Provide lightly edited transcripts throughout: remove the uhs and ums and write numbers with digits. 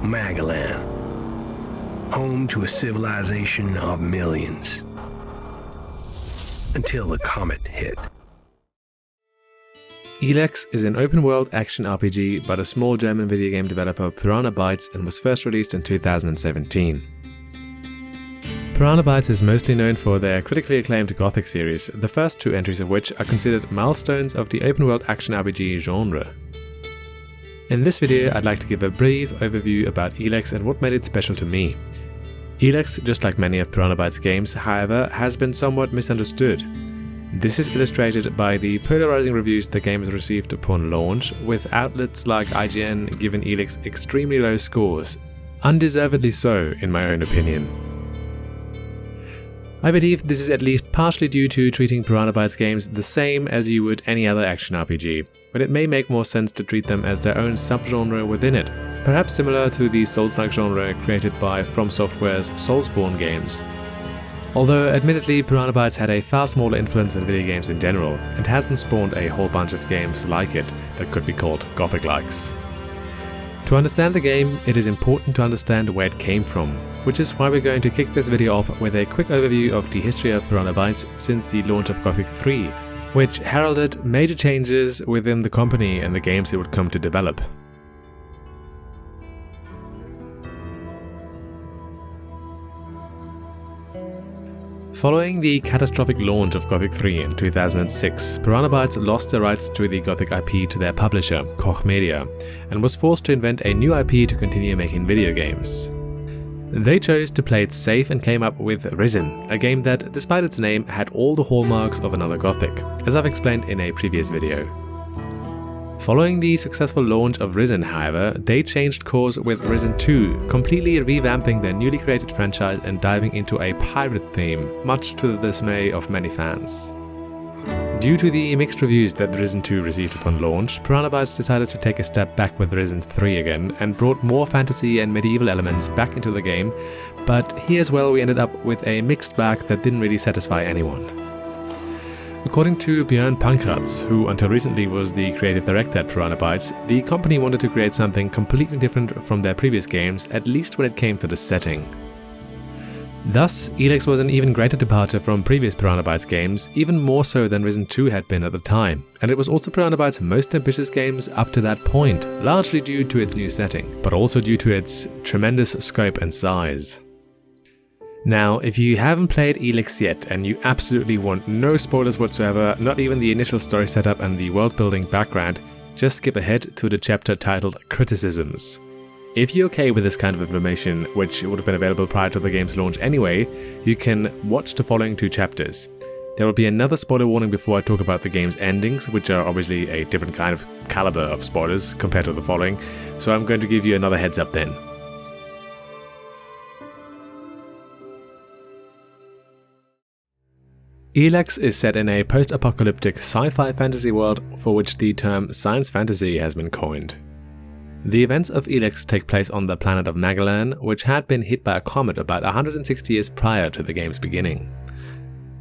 Magalan, home to a civilization of millions. Until the comet hit. Elex is an open-world action RPG by the small German video game developer Piranha Bytes and was first released in 2017. Piranha Bytes is mostly known for their critically acclaimed Gothic series, the first two entries of which are considered milestones of the open-world action RPG genre. In this video, I'd like to give a brief overview about Elex and what made it special to me. Elex, just like many of Piranha Bytes' games, however, has been somewhat misunderstood. This is illustrated by the polarizing reviews the game has received upon launch, with outlets like IGN giving Elex extremely low scores, undeservedly so in my own opinion. I believe this is at least partially due to treating Piranha Bytes games the same as you would any other action RPG, but it may make more sense to treat them as their own subgenre within it, perhaps similar to the Souls-like genre created by From Software's Soulsborne games. Although admittedly Piranha Bytes had a far smaller influence in video games in general, and hasn't spawned a whole bunch of games like it that could be called Gothic-likes. To understand the game, it is important to understand where it came from, which is why we're going to kick this video off with a quick overview of the history of Piranha Bytes since the launch of Gothic 3, which heralded major changes within the company and the games it would come to develop. Following the catastrophic launch of Gothic 3 in 2006, Piranha Bytes lost the rights to the Gothic IP to their publisher, Koch Media, and was forced to invent a new IP to continue making video games. They chose to play it safe and came up with Risen, a game that, despite its name, had all the hallmarks of another Gothic, as I've explained in a previous video. Following the successful launch of Risen, however, they changed course with Risen 2, completely revamping their newly created franchise and diving into a pirate theme, much to the dismay of many fans. Due to the mixed reviews that Risen 2 received upon launch, Piranha Bytes decided to take a step back with Risen 3 again and brought more fantasy and medieval elements back into the game, but here as well we ended up with a mixed bag that didn't really satisfy anyone. According to Björn Pankratz, who until recently was the creative director at Piranha Bytes, the company wanted to create something completely different from their previous games, at least when it came to the setting. Thus, Elex was an even greater departure from previous Piranha Bytes games, even more so than Risen 2 had been at the time, and it was also Piranha Bytes' most ambitious games up to that point, largely due to its new setting, but also due to its tremendous scope and size. Now, if you haven't played Elex yet and you absolutely want no spoilers whatsoever, not even the initial story setup and the world-building background, just skip ahead to the chapter titled Criticisms. If you're okay with this kind of information, which would have been available prior to the game's launch anyway, you can watch the following two chapters. There will be another spoiler warning before I talk about the game's endings, which are obviously a different kind of caliber of spoilers compared to the following, so I'm going to give you another heads up then. Elex is set in a post-apocalyptic sci-fi fantasy world for which the term science fantasy has been coined. The events of Elex take place on the planet of Magalan, which had been hit by a comet about 160 years prior to the game's beginning.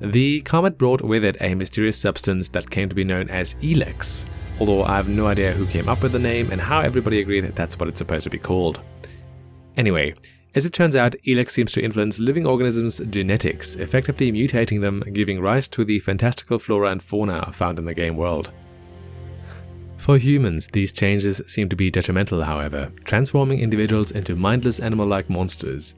The comet brought with it a mysterious substance that came to be known as Elex, although I have no idea who came up with the name and how everybody agreed that that's what it's supposed to be called. Anyway, as it turns out, Elex seems to influence living organisms' genetics, effectively mutating them, giving rise to the fantastical flora and fauna found in the game world. For humans, these changes seem to be detrimental, however, transforming individuals into mindless animal-like monsters.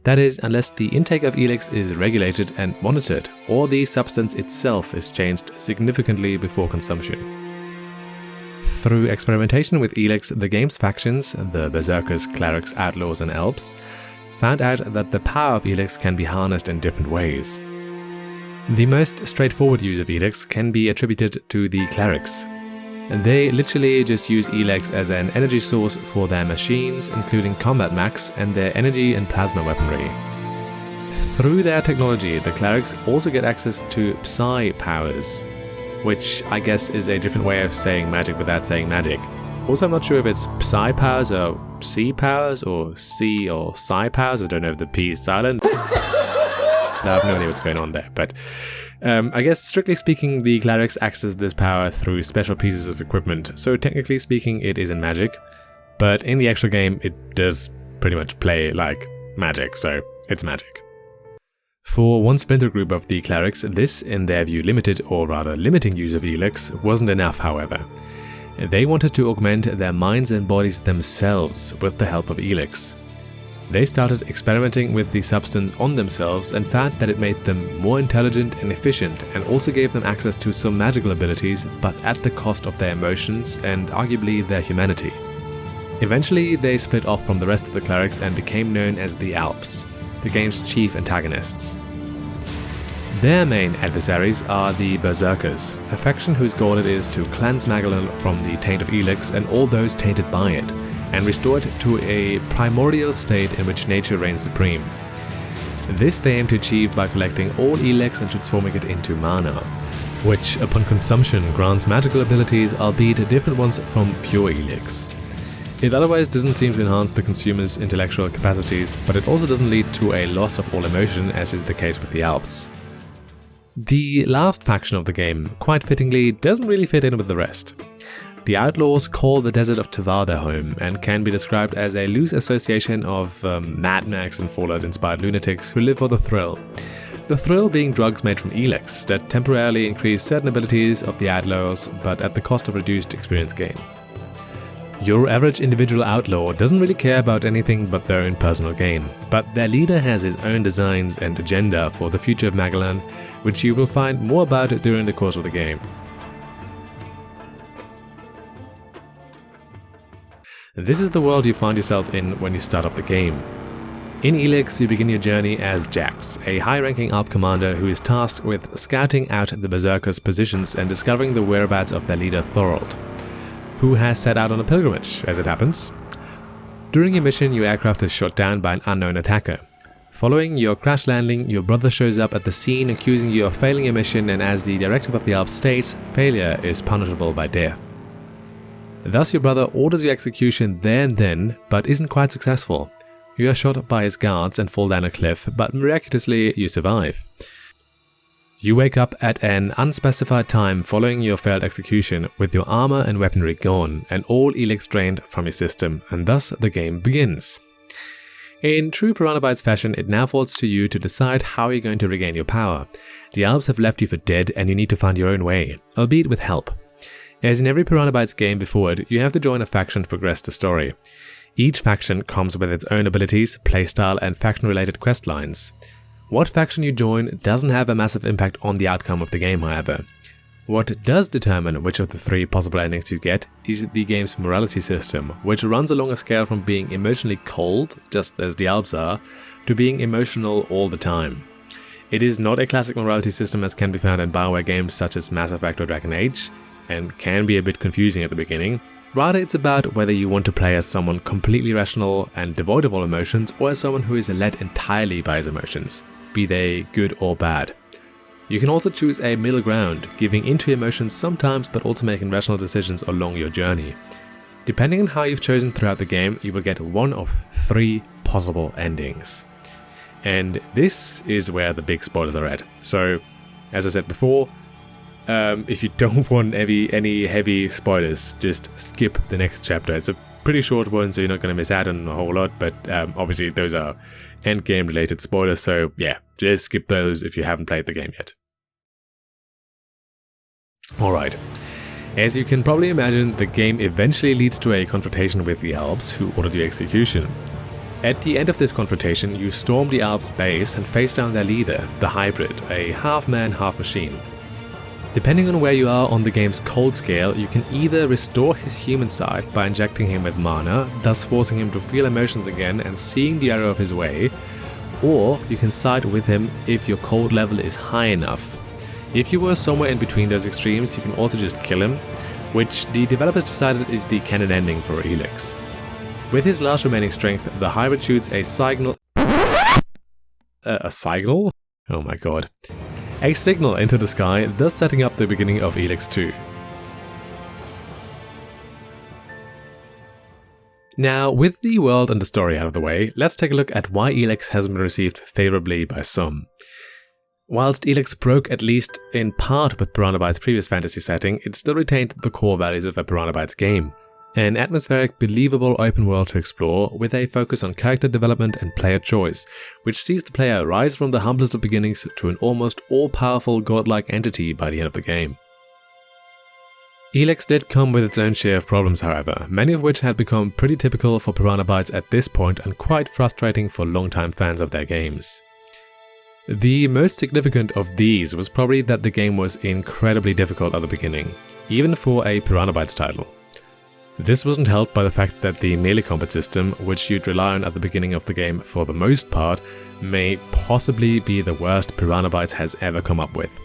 That is, unless the intake of Elex is regulated and monitored, or the substance itself is changed significantly before consumption. Through experimentation with Elex, the game's factions, the Berserkers, Clerics, Outlaws and Elves, found out that the power of Elex can be harnessed in different ways. The most straightforward use of Elex can be attributed to the Clerics. They literally just use Elex as an energy source for their machines, including combat mechs and their energy and plasma weaponry. Through their technology, the Clerics also get access to Psi powers, which I guess is a different way of saying magic without saying magic. Also, I'm not sure if it's Psi powers or C powers or C or Psi powers. I don't know if the P is silent. I have no idea what's going on there, but I guess strictly speaking, the Clerics access this power through special pieces of equipment, so technically speaking it isn't magic, but in the actual game it does pretty much play like magic, so it's magic. For one splinter group of the clerics, this, in their view, limited or rather limiting use of Elex wasn't enough, however. They wanted to augment their minds and bodies themselves with the help of Elex. They started experimenting with the substance on themselves and found that it made them more intelligent and efficient, and also gave them access to some magical abilities, but at the cost of their emotions and arguably their humanity. Eventually, they split off from the rest of the clerics and became known as the Alps, the game's chief antagonists. Their main adversaries are the Berserkers, a faction whose goal it is to cleanse Magellan from the taint of Elex and all those tainted by it, and restore it to a primordial state in which nature reigns supreme. This they aim to achieve by collecting all Elex and transforming it into mana, which upon consumption grants magical abilities, albeit different ones from pure Elex. It otherwise doesn't seem to enhance the consumer's intellectual capacities, but it also doesn't lead to a loss of all emotion, as is the case with the Alps. The last faction of the game, quite fittingly, doesn't really fit in with the rest. The Outlaws call the desert of Tavar their home, and can be described as a loose association of Mad Max and Fallout-inspired lunatics who live for the thrill. The thrill being drugs made from Elex that temporarily increase certain abilities of the Outlaws, but at the cost of reduced experience gain. Your average individual outlaw doesn't really care about anything but their own personal gain, but their leader has his own designs and agenda for the future of Magellan, which you will find more about during the course of the game. This is the world you find yourself in when you start up the game. In Elex, you begin your journey as Jax, a high-ranking Alp commander who is tasked with scouting out the Berserkers' positions and discovering the whereabouts of their leader Thorold, who has set out on a pilgrimage, as it happens. During your mission, your aircraft is shot down by an unknown attacker. Following your crash landing, your brother shows up at the scene accusing you of failing your mission, and as the directive of the Alps states, failure is punishable by death. Thus your brother orders your execution there and then, but isn't quite successful. You are shot by his guards and fall down a cliff, but miraculously you survive. You wake up at an unspecified time following your failed execution with your armor and weaponry gone and all Elex drained from your system, and thus the game begins. In true Piranha Bytes fashion, it now falls to you to decide how you're going to regain your power. The Alps have left you for dead and you need to find your own way, albeit with help. As in every Piranha Bytes game before it, you have to join a faction to progress the story. Each faction comes with its own abilities, playstyle, and faction-related questlines. What faction you join doesn't have a massive impact on the outcome of the game, however. What does determine which of the three possible endings you get is the game's morality system, which runs along a scale from being emotionally cold, just as the Alps are, to being emotional all the time. It is not a classic morality system as can be found in BioWare games such as Mass Effect or Dragon Age, and can be a bit confusing at the beginning. Rather, it's about whether you want to play as someone completely rational and devoid of all emotions, or as someone who is led entirely by his emotions, be they good or bad. You can also choose a middle ground, giving into emotions sometimes but also making rational decisions along your journey. Depending on how you've chosen throughout the game, you will get one of three possible endings. And this is where the big spoilers are at. So, as I said before, if you don't want any heavy spoilers, just skip the next chapter. It's a pretty short one, so you're not going to miss out on a whole lot, but obviously those are endgame related spoilers, so yeah, just skip those if you haven't played the game yet. Alright, as you can probably imagine, the game eventually leads to a confrontation with the Alps, who ordered your execution. At the end of this confrontation, you storm the Alps' base and face down their leader, the Hybrid, a half-man, half-machine. Depending on where you are on the game's cold scale, you can either restore his human side by injecting him with mana, thus forcing him to feel emotions again and seeing the error of his way, or you can side with him if your cold level is high enough. If you were somewhere in between those extremes, you can also just kill him, which the developers decided is the canon ending for Elex. With his last remaining strength, the Hybrid shoots a signal... a signal? Oh my god. A signal into the sky, thus setting up the beginning of Elex 2. Now, with the world and the story out of the way, let's take a look at why Elex hasn't been received favourably by some. Whilst Elex broke at least in part with Piranha Bytes' previous fantasy setting, it still retained the core values of a Piranha Bytes game. An atmospheric, believable open world to explore with a focus on character development and player choice, which sees the player rise from the humblest of beginnings to an almost all-powerful godlike entity by the end of the game. Elex did come with its own share of problems, however, many of which had become pretty typical for Piranha Bytes at this point and quite frustrating for longtime fans of their games. The most significant of these was probably that the game was incredibly difficult at the beginning, even for a Piranha Bytes title. This wasn't helped by the fact that the melee combat system, which you'd rely on at the beginning of the game for the most part, may possibly be the worst Piranha Bytes has ever come up with.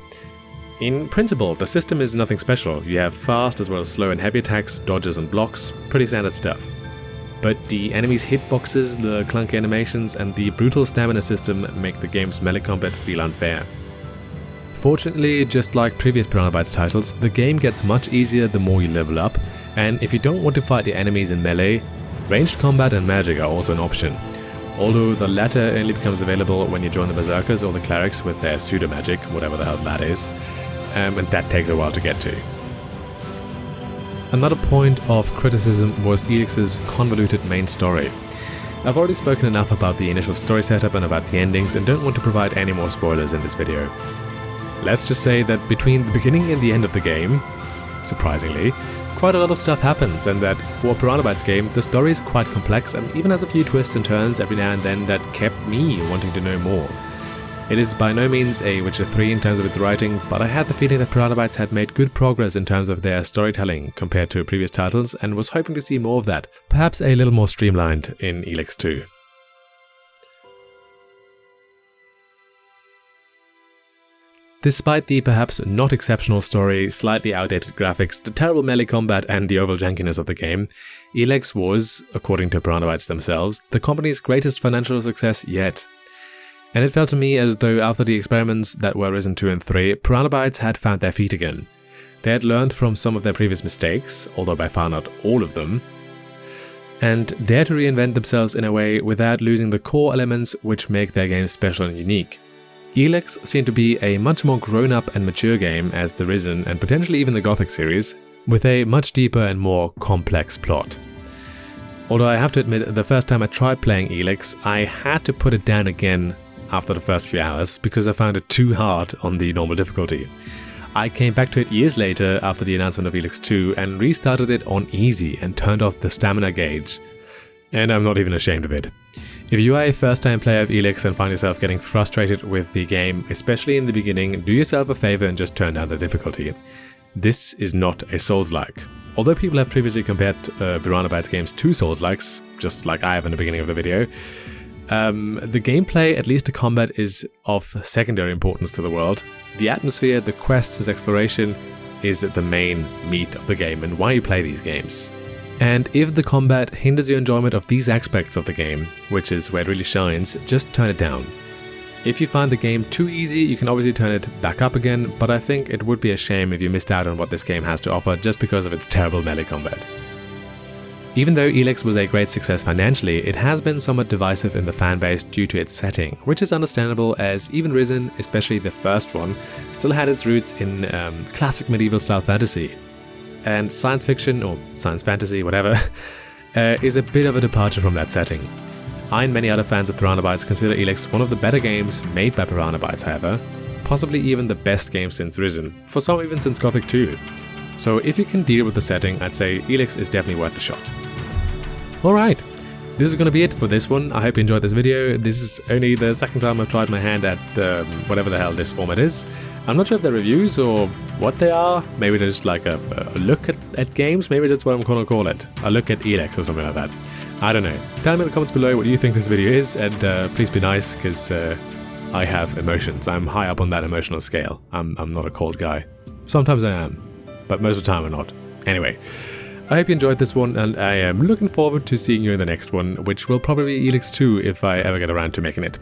In principle, the system is nothing special. You have fast as well as slow and heavy attacks, dodges and blocks, pretty standard stuff. But the enemies' hitboxes, the clunky animations, and the brutal stamina system make the game's melee combat feel unfair. Fortunately, just like previous Piranha Bytes titles, the game gets much easier the more you level up, and if you don't want to fight the enemies in melee, ranged combat and magic are also an option, although the latter only becomes available when you join the Berserkers or the Clerics with their pseudo-magic, whatever the hell that is, and that takes a while to get to. Another point of criticism was Elix's convoluted main story. I've already spoken enough about the initial story setup and about the endings and don't want to provide any more spoilers in this video. Let's just say that between the beginning and the end of the game, surprisingly, quite a lot of stuff happens, and that for a Piranha Bytes game, the story is quite complex and even has a few twists and turns every now and then that kept me wanting to know more. It is by no means a Witcher 3 in terms of its writing, but I had the feeling that Piranha Bytes had made good progress in terms of their storytelling compared to previous titles and was hoping to see more of that, perhaps a little more streamlined in Elex 2. Despite the perhaps not exceptional story, slightly outdated graphics, the terrible melee combat and the overall jankiness of the game, Elex was, according to Piranha Bytes themselves, the company's greatest financial success yet. And it felt to me as though after the experiments that were Risen 2 and 3, Piranha Bytes had found their feet again. They had learned from some of their previous mistakes, although by far not all of them, and dared to reinvent themselves in a way without losing the core elements which make their games special and unique. Elex seemed to be a much more grown-up and mature game as the Risen and potentially even the Gothic series, with a much deeper and more complex plot. Although I have to admit, the first time I tried playing Elex, I had to put it down again after the first few hours because I found it too hard on the normal difficulty. I came back to it years later after the announcement of Elex 2 and restarted it on easy and turned off the stamina gauge. And I'm not even ashamed of it. If you are a first-time player of Elex and find yourself getting frustrated with the game, especially in the beginning, do yourself a favor and just turn down the difficulty. This is not a Souls-like. Although people have previously compared Piranha Bytes games to Souls-likes, just like I have in the beginning of the video, the gameplay, at least the combat, is of secondary importance to the world. The atmosphere, the quests, its exploration is the main meat of the game and why you play these games. And if the combat hinders your enjoyment of these aspects of the game, which is where it really shines, just turn it down. If you find the game too easy, you can obviously turn it back up again, but I think it would be a shame if you missed out on what this game has to offer just because of its terrible melee combat. Even though Elex was a great success financially, it has been somewhat divisive in the fanbase due to its setting, which is understandable as even Risen, especially the first one, still had its roots in classic medieval style fantasy. And science fiction, or science fantasy, whatever, is a bit of a departure from that setting. I and many other fans of Piranha Bytes consider Elex one of the better games made by Piranha Bytes, however, possibly even the best game since Risen, for some even since Gothic 2. So if you can deal with the setting, I'd say Elex is definitely worth a shot. Alright, this is going to be it for this one. I hope you enjoyed this video. This is only the second time I've tried my hand at whatever the hell this format is. I'm not sure if they're reviews or what they are. Maybe they're just like a look at games. Maybe that's what I'm going to call it. A look at Elex or something like that. I don't know. Tell me in the comments below what you think this video is, and please be nice, because I have emotions. I'm high up on that emotional scale. I'm not a cold guy. Sometimes I am, but most of the time I'm not. Anyway, I hope you enjoyed this one, and I am looking forward to seeing you in the next one, which will probably be Elex 2 if I ever get around to making it.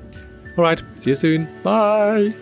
Alright, see you soon. Bye!